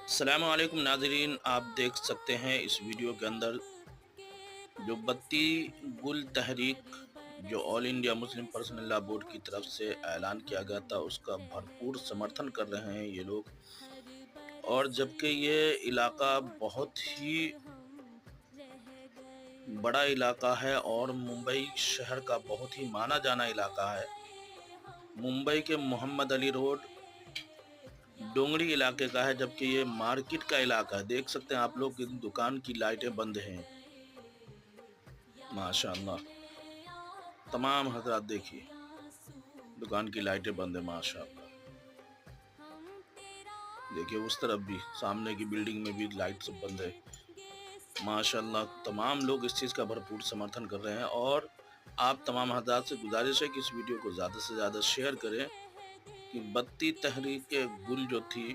अस्सलामुअलैकुम नाज़रीन, आप देख सकते हैं इस वीडियो के अंदर जो बत्ती गुल तहरीक जो all India Muslim personal law board की तरफ से ऐलान किया गया था, उसका भरपूर समर्थन कर रहे हैं ये लोग। और जबकि ये इलाका बहुत ही बड़ा इलाका है और मुंबई शहर का बहुत ही माना जाना इलाका है। मुंबई के मोहम्मद अली रोड डोंगरी इलाके का है, जबकि ये मार्केट का इलाका है। देख सकते हैं आप लोग, इन दुकान की लाइटें बंद हैं। माशाअल्लाह, तमाम हजरात देखिए, दुकान की लाइटें बंद है। माशाअल्लाह, देखिए उस तरफ भी, सामने की बिल्डिंग में भी लाइट सब बंद है। माशाअल्लाह, तमाम लोग इस चीज़ का भरपूर समर्थन कर रहे हैं। और आप तमाम हजरात से गुजारिश है कि इस वीडियो को ज़्यादा से ज़्यादा शेयर करें कि बत्ती तहरीक गुल जो थी